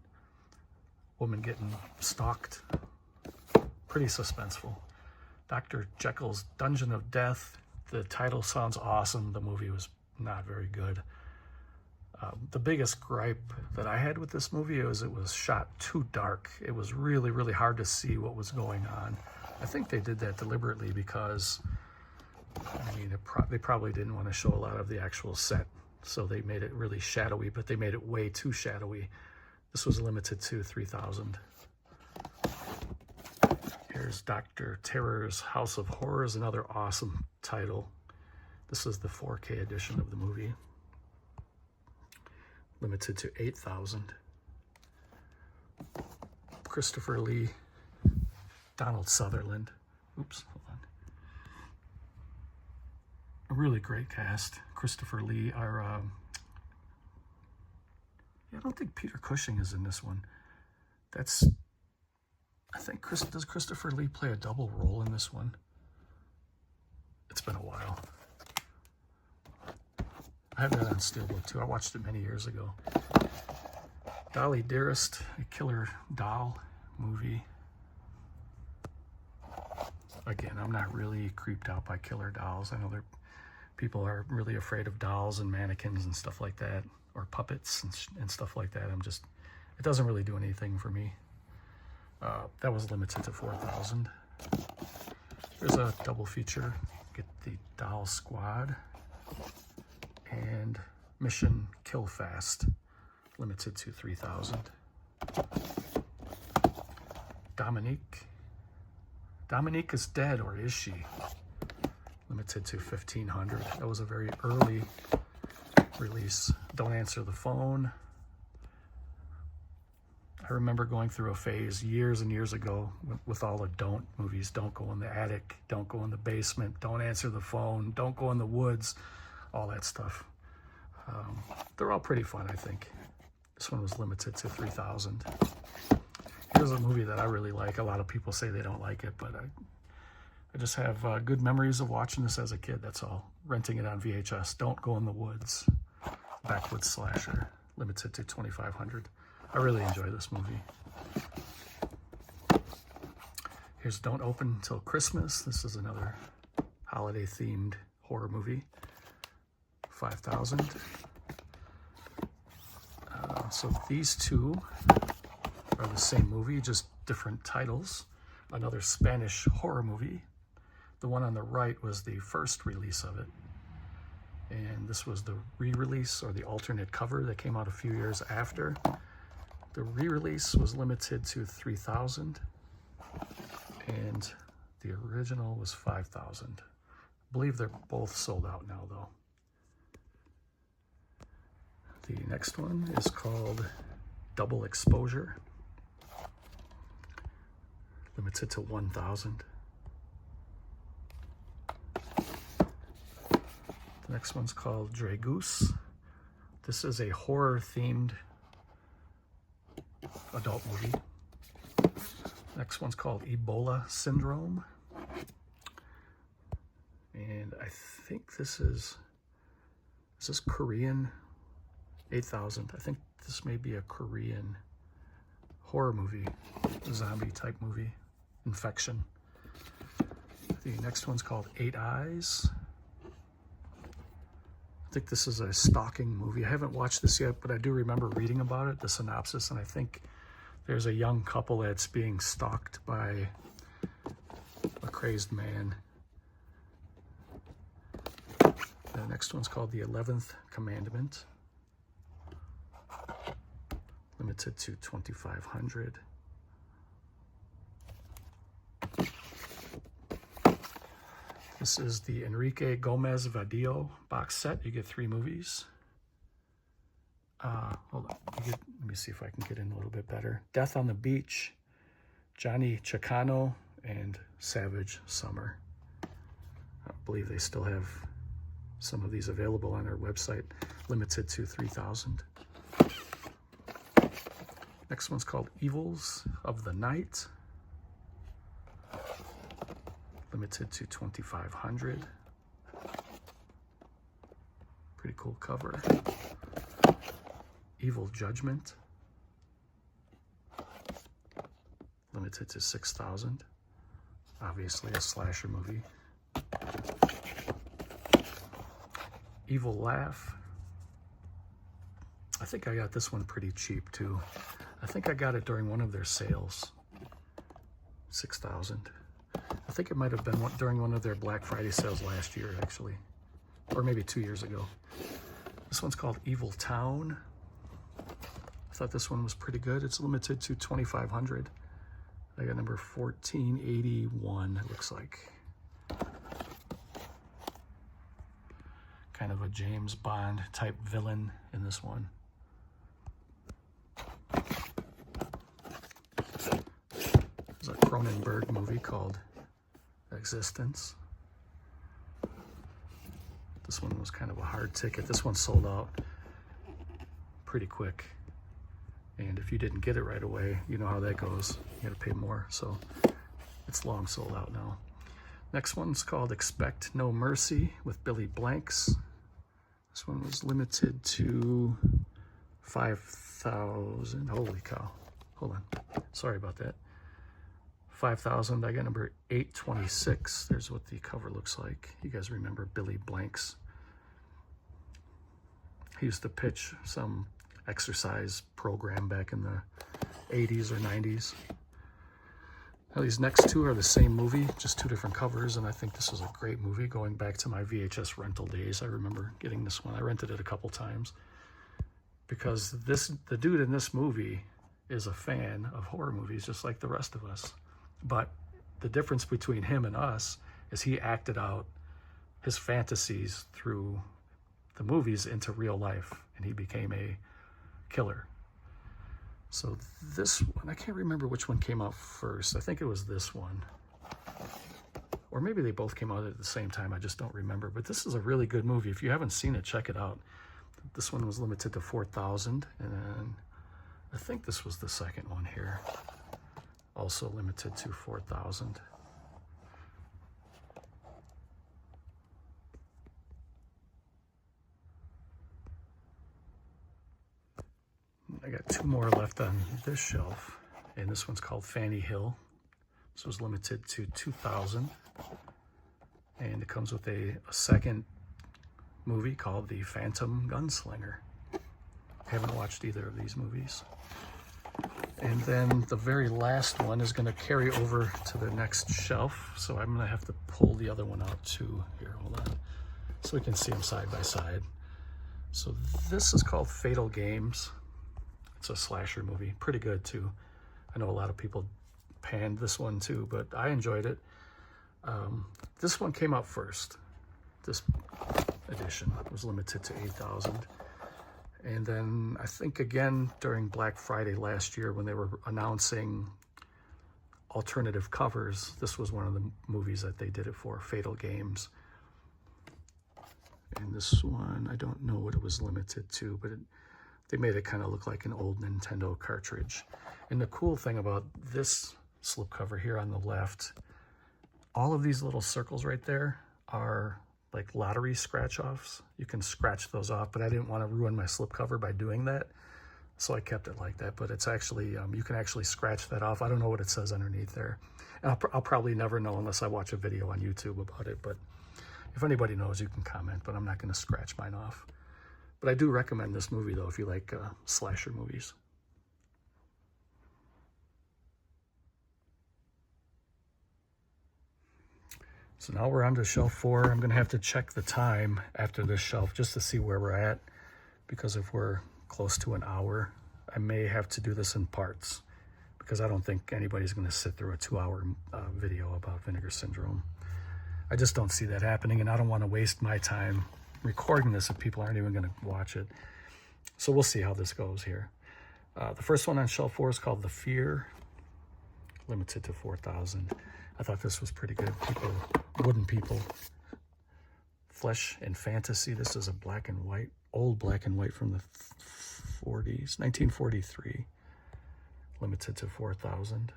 Woman getting stalked. Pretty suspenseful. Dr. Jekyll's Dungeon of Death. The title sounds awesome. The movie was not very good. The biggest gripe that I had with this movie is it was shot too dark. It was really, really hard to see what was going on. I think they did that deliberately because, I mean, they probably didn't want to show a lot of the actual set. So they made it really shadowy, but they made it way too shadowy. This was limited to 3,000. Here's Dr. Terror's House of Horrors, another awesome title. This is the 4K edition of the movie. Limited to 8,000. Christopher Lee, Donald Sutherland. Oops, hold on. A really great cast. Christopher Lee, I don't think Peter Cushing is in this one. I think does Christopher Lee play a double role in this one? It's been a while. I have that on Steelbook too. I watched it many years ago. Dolly Dearest, a killer doll movie. Again, I'm not really creeped out by killer dolls. I know people are really afraid of dolls and mannequins and stuff like that, or puppets and stuff like that. It doesn't really do anything for me. That was limited to 4,000. There's a double feature. Get the Doll Squad and Mission Kill Fast, limited to 3,000. Dominique is dead, or is she? Limited to 1,500. That was a very early release. Don't Answer the Phone. I remember going through a phase years and years ago with all the don't movies. Don't go in the attic, don't go in the basement, don't answer the phone, don't go in the woods, all that stuff. They're all pretty fun, I think. This one was limited to 3,000. Here's a movie that I really like. A lot of people say they don't like it, but I just have good memories of watching this as a kid, that's all. Renting it on VHS. Don't Go in the Woods. Backwoods slasher, limited to 2,500. I really enjoy this movie. Here's Don't Open Till Christmas. This is another holiday-themed horror movie. 5,000. So these two are the same movie, just different titles. Another Spanish horror movie. The one on the right was the first release of it. And this was the re-release, or the alternate cover that came out a few years after. The re-release was limited to 3,000, and the original was 5,000. I believe they're both sold out now, though. The next one is called Double Exposure, limited to 1,000. The next one's called Dragoose. This is a horror-themed adult movie. Next one's called Ebola Syndrome. And I think this is Korean? 8,000. I think this may be a Korean horror movie, zombie type movie, Infection. The next one's called Eight Eyes. I think this is a stalking movie. I haven't watched this yet, but I do remember reading about it, the synopsis, and I think there's a young couple that's being stalked by a crazed man. The next one's called The 11th Commandment, limited to 2,500. This is the Enrique Gomez Vadillo box set. You get 3 movies. Hold on, let me see if I can get in a little bit better. Death on the Beach, Johnny Chicano, and Savage Summer. I believe they still have some of these available on our website, limited to 3,000. Next one's called Evils of the Night, limited to 2,500. Pretty cool cover. Evil Judgment, limited to 6,000. Obviously a slasher movie. Evil Laugh. I think I got this one pretty cheap too. I think I got it during one of their sales. 6,000. I think it might have been during one of their Black Friday sales last year, actually. Or maybe 2 years ago. This one's called Evil Town. I thought this one was pretty good. It's limited to 2,500. I got number 1481, it looks like. Kind of a James Bond type villain in this one. There's a Cronenberg movie called Existence. This one was kind of a hard ticket. This one sold out pretty quick. And if you didn't get it right away, you know how that goes. You got to pay more. So it's long sold out now. Next one's called Expect No Mercy with Billy Blanks. This one was limited to 5,000. Holy cow. Hold on. Sorry about that. 5,000. I got number 826. There's what the cover looks like. You guys remember Billy Blanks. He used to pitch some exercise program back in the 80s or 90s. Now these next two are the same movie, just two different covers, and I think this is a great movie. Going back to my VHS rental days, I remember getting this one. I rented it a couple times because the dude in this movie is a fan of horror movies just like the rest of us. But the difference between him and us is he acted out his fantasies through the movies into real life, and he became a killer. So this one, I can't remember which one came out first. I think it was this one. Or maybe they both came out at the same time. I just don't remember. But this is a really good movie. If you haven't seen it, check it out. This one was limited to 4,000. And then I think this was the second one here. Also limited to 4,000. I got two more left on this shelf, and this one's called Fanny Hill. This was limited to 2,000, and it comes with a second movie called The Phantom Gunslinger. I haven't watched either of these movies. And then the very last one is going to carry over to the next shelf, so I'm going to have to pull the other one out too. Here, hold on, so we can see them side by side. So this is called Fatal Games. It's a slasher movie, pretty good too. I know a lot of people panned this one too, but I enjoyed it. This one came out first. This edition was limited to 8,000. And then I think again during Black Friday last year when they were announcing alternative covers, this was one of the movies that they did it for, Fatal Games. And this one, I don't know what it was limited to, but they made it kind of look like an old Nintendo cartridge. And the cool thing about this slipcover here on the left, all of these little circles right there are like lottery scratch-offs. You can scratch those off, but I didn't want to ruin my slipcover by doing that, so I kept it like that. But it's actually, you can actually scratch that off. I don't know what it says underneath there. And I'll probably never know unless I watch a video on YouTube about it, but if anybody knows, you can comment, but I'm not going to scratch mine off. But I do recommend this movie, though, if you like slasher movies. So now we're on to shelf 4. I'm going to have to check the time after this shelf just to see where we're at, because if we're close to an hour, I may have to do this in parts, because I don't think anybody's going to sit through a 2-hour video about vinegar syndrome. I just don't see that happening, and I don't want to waste my time recording this if people aren't even going to watch it. So we'll see how this goes here. The first one on shelf 4 is called The Fear, limited to 4,000. I thought this was pretty good. Wooden people, flesh and fantasy. This is a black and white, old black and white from the 40s, 1943, limited to 4,000.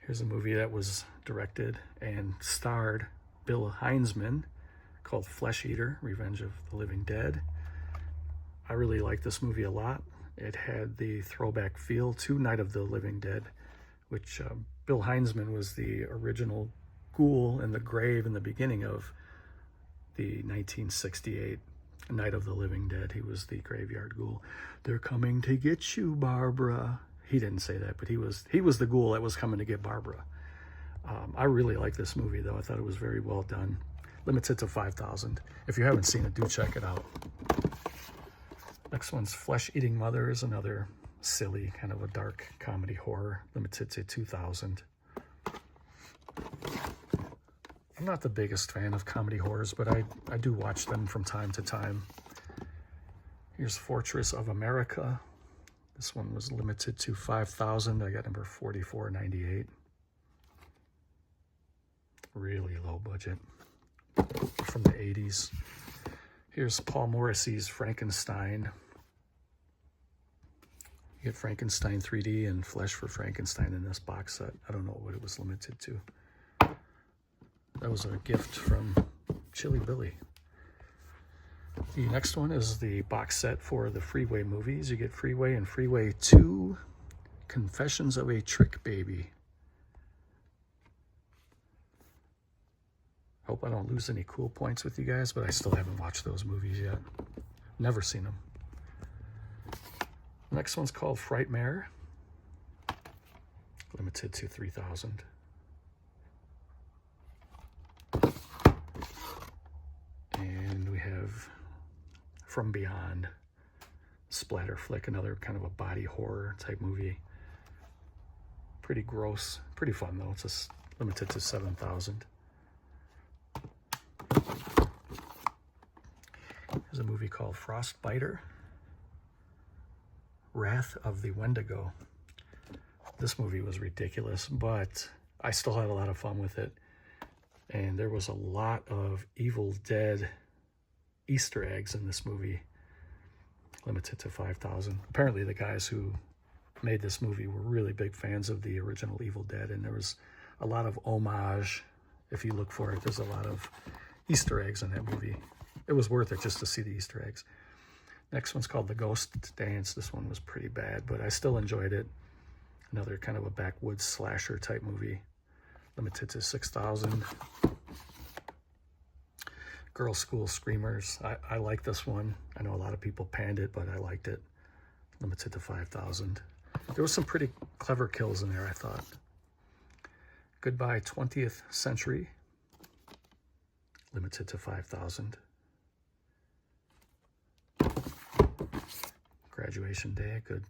Here's a movie that was directed and starred Bill Heinzman called Flesh Eater, Revenge of the Living Dead. I really like this movie a lot. It had the throwback feel to Night of the Living Dead, which Bill Heinzman was the original ghoul in the grave in the beginning of the 1968 Night of the Living Dead. He was the graveyard ghoul. They're coming to get you, Barbara. He didn't say that, but he was the ghoul that was coming to get Barbara. I really like this movie, though. I thought it was very well done. Limited to 5,000. If you haven't seen it, do check it out. Next one's Flesh Eating Mother, is another silly, kind of a dark comedy horror, limited to 2,000. I'm not the biggest fan of comedy horrors, but I do watch them from time to time. Here's Fortress of America. This one was limited to 5,000. I got number 4498. Really low budget from the 80s. Here's Paul Morrissey's Frankenstein. You get Frankenstein 3D and Flesh for Frankenstein in this box set. I don't know what it was limited to. That was a gift from Chili Billy. The next one is the box set for the Freeway movies. You get Freeway and Freeway 2, Confessions of a Trick Baby. Hope I don't lose any cool points with you guys, but I still haven't watched those movies yet. Never seen them. Next one's called Frightmare. Limited to 3,000. And we have From Beyond, splatter flick, another kind of a body horror type movie. Pretty gross, pretty fun though. It's just limited to 7,000. There's a movie called Frostbiter, Wrath of the Wendigo. This movie was ridiculous, but I still had a lot of fun with it. And there was a lot of Evil Dead Easter eggs in this movie, limited to 5,000. Apparently the guys who made this movie were really big fans of the original Evil Dead, and there was a lot of homage. If you look for it, there's a lot of Easter eggs in that movie. It was worth it just to see the Easter eggs. Next one's called The Ghost Dance. This one was pretty bad, but I still enjoyed it. Another kind of a backwoods slasher type movie, limited to 6,000. Girls' School Screamers. I like this one. I know a lot of people panned it, but I liked it. Limited to 5,000. There was some pretty clever kills in there, I thought. Goodbye 20th Century. Limited to 5,000. Graduation Day, a good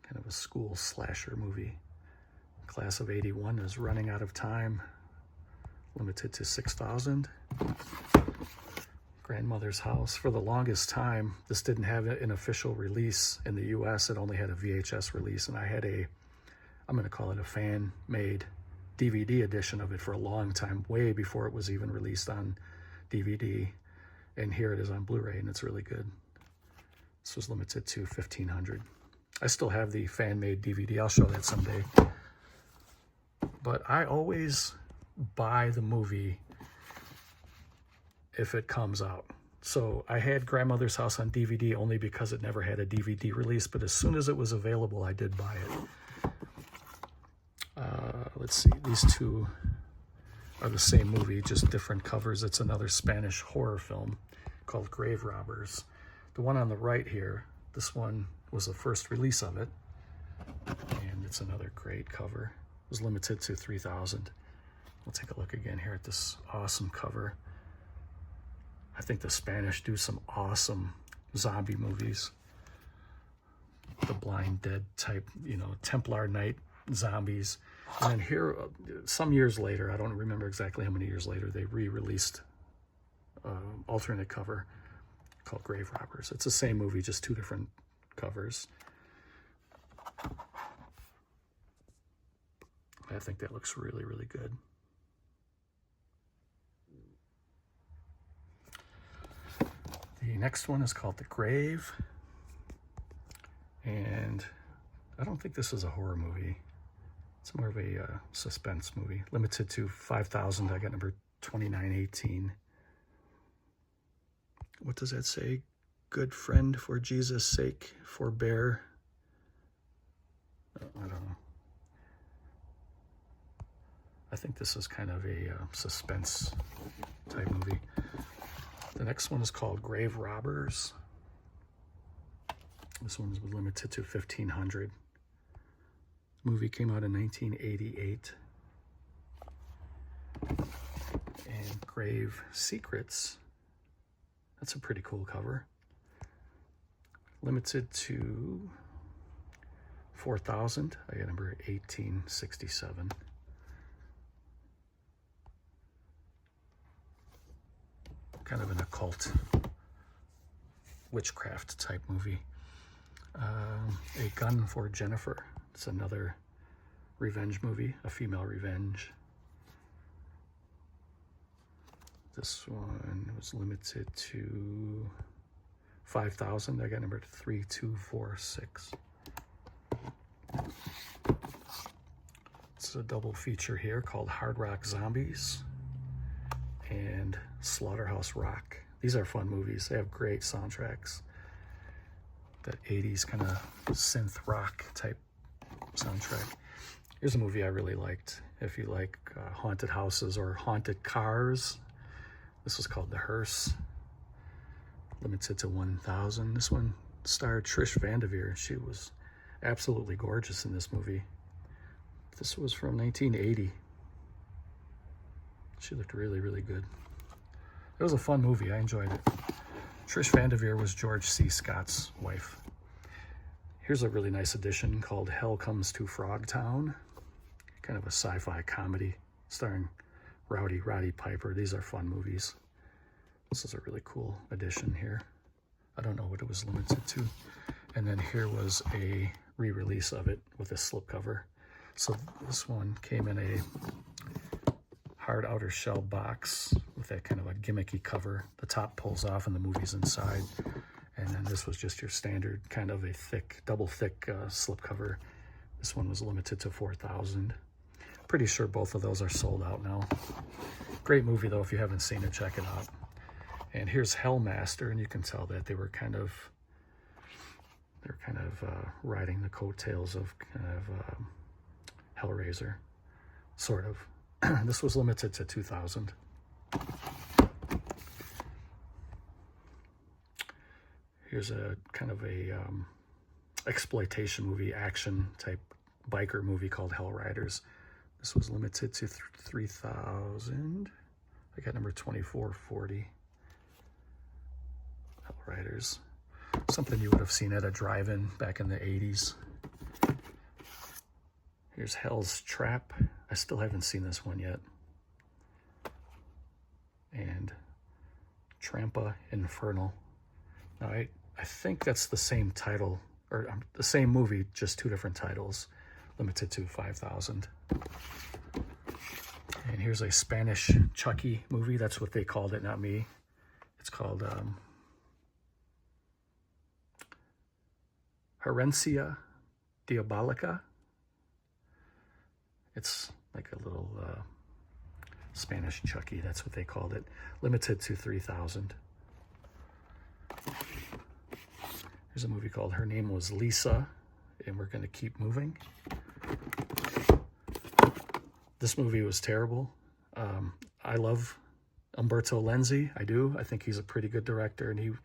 kind of a school slasher movie. Class of 81 is Running Out of Time. Limited to 6,000. Grandmother's House. For the longest time, this didn't have an official release in the US. It only had a VHS release, and I had I'm going to call it a fan-made DVD edition of it for a long time, way before it was even released on DVD. And here it is on Blu-ray, and it's really good. This was limited to 1,500. I still have the fan-made DVD. I'll show that someday. But I always buy the movie if it comes out. So I had Grandmother's House on DVD only because it never had a DVD release, but as soon as it was available, I did buy it. Let's see, these two are the same movie, just different covers. It's another Spanish horror film called Grave Robbers. The one on the right here, this one was the first release of it, and it's another great cover. It was limited to 3,000. We'll take a look again here at this awesome cover. I think the Spanish do some awesome zombie movies. The Blind Dead type, you know, Templar Night zombies. And then here, some years later, I don't remember exactly how many years later, they re-released alternate cover called Grave Robbers. It's the same movie, just two different covers. I think that looks really, really good. The next one is called The Grave, and I don't think this is a horror movie. It's more of a suspense movie. Limited to 5,000. I got number 2918. What does that say? Good friend, for Jesus' sake, forbear. I don't know. I think this is kind of a suspense type movie. The next one is called Grave Robbers. This one was limited to 1,500. Movie came out in 1988. And Grave Secrets. That's a pretty cool cover. Limited to 4,000. I got number 1867. Kind of an occult witchcraft type movie. A Gun for Jennifer. It's another revenge movie, a female revenge. This one was limited to 5,000. I got number 3246. It's a double feature here called Hard Rock Zombies and Slaughterhouse Rock. These are fun movies. They have great soundtracks. That 80s kind of synth rock type soundtrack. Here's a movie I really liked. If you like haunted houses or haunted cars, this was called The Hearse. Limited to 1,000. This one starred Trish Vanderveer. She was absolutely gorgeous in this movie. This was from 1980. She looked really, really good. It was a fun movie. I enjoyed it. Trish Vanderveer was George C. Scott's wife. Here's a really nice edition called Hell Comes to Frogtown. Kind of a sci-fi comedy starring Roddy Piper. These are fun movies. This is a really cool edition here. I don't know what it was limited to. And then here was a re-release of it with a slipcover. So this one came in a hard outer shell box with that kind of a gimmicky cover. The top pulls off and the movie's inside. And then this was just your standard kind of a thick, double thick slipcover. This one was limited to 4,000. Pretty sure both of those are sold out now. Great movie though. If you haven't seen it, check it out. And here's Hellmaster, and you can tell that they were kind of riding the coattails of kind of Hellraiser, sort of. This was limited to 2,000. Here's a kind of a exploitation movie, action type biker movie called Hell Riders. This was limited to 3,000. I got number 2440. Hell Riders. Something you would have seen at a drive-in back in the 80s. Here's Hell's Trap. I still haven't seen this one yet. And Trampa Infernal. Now, I think that's the same title, or the same movie, just two different titles, limited to 5,000. And here's a Spanish Chucky movie. That's what they called it, not me. It's called Herencia Diabolica. It's like a little Spanish Chucky. That's what they called it. Limited to 3,000. There's a movie called Her Name Was Lisa, and We're Gonna Keep Moving. This movie was terrible. I love Umberto Lenzi. I do. I think he's a pretty good director, and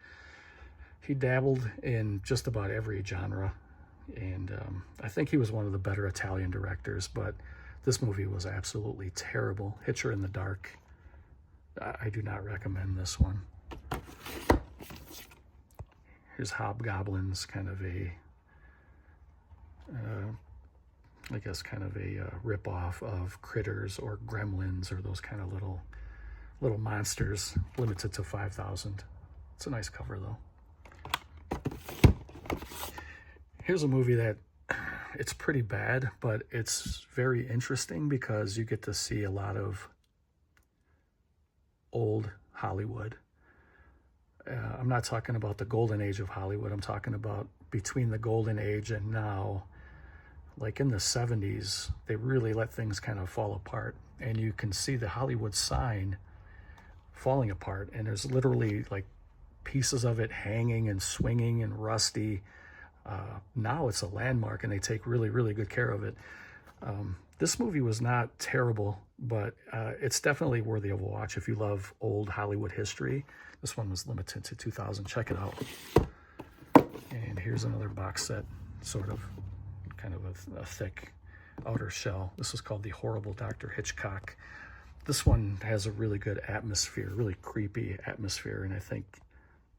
he dabbled in just about every genre. And I think he was one of the better Italian directors, but this movie was absolutely terrible. Hitcher in the Dark. I do not recommend this one. Here's Hobgoblins, kind of a, I guess kind of a rip-off of Critters or Gremlins or those kind of little monsters, limited to 5,000. It's a nice cover though. Here's a movie that it's pretty bad, but it's very interesting because you get to see a lot of old Hollywood. I'm not talking about the golden age of Hollywood. I'm talking about between the golden age and now. Like in the 70s, they really let things kind of fall apart. And you can see the Hollywood sign falling apart. And there's literally like pieces of it hanging and swinging and rusty. Now it's a landmark and they take really, really good care of it. This movie was not terrible, but it's definitely worthy of a watch if you love old Hollywood history. This one was limited to 2,000. Check it out. And here's another box set, sort of, kind of a thick outer shell. This is called The Horrible Dr. Hitchcock. This one has a really good atmosphere, really creepy atmosphere, and I think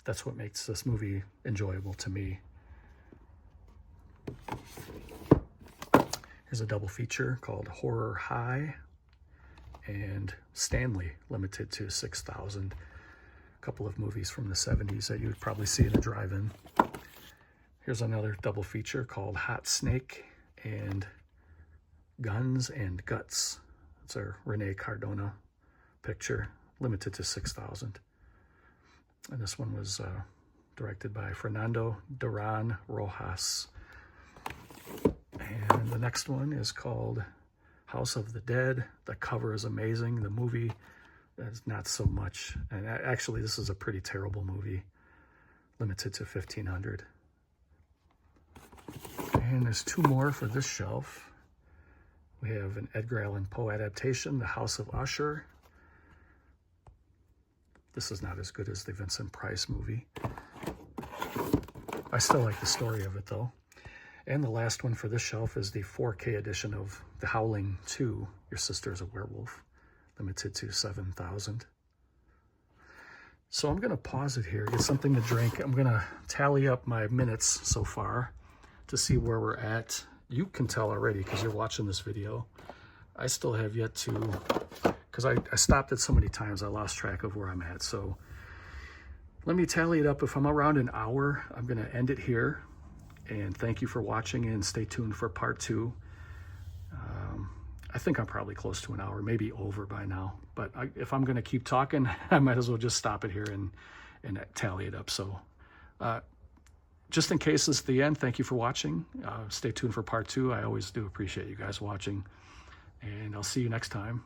that's what makes this movie enjoyable to me. Here's a double feature called Horror High and Stanley, limited to 6,000. A couple of movies from the 70s that you would probably see in a drive-in. Here's another double feature called Hot Snake and Guns and Guts. It's a Rene Cardona picture, limited to 6,000. And this one was directed by Fernando Duran Rojas. And the next one is called House of the Dead. The cover is amazing. The movie is not so much. And actually, this is a pretty terrible movie. Limited to 1,500. And there's two more for this shelf. We have an Edgar Allan Poe adaptation, The House of Usher. This is not as good as the Vincent Price movie. I still like the story of it, though. And the last one for this shelf is the 4K edition of The Howling 2, Your Sister's a Werewolf, limited to 7,000. So I'm going to pause it here, get something to drink. I'm going to tally up my minutes so far to see where we're at. You can tell already because you're watching this video. I still have yet to, because I stopped it so many times, I lost track of where I'm at. So let me tally it up. If I'm around an hour, I'm going to end it here. And thank you for watching, and stay tuned for part 2. I think I'm probably close to an hour, maybe over by now. But if I'm going to keep talking, I might as well just stop it here and tally it up. So just in case this is the end, thank you for watching. Stay tuned for part 2. I always do appreciate you guys watching. And I'll see you next time.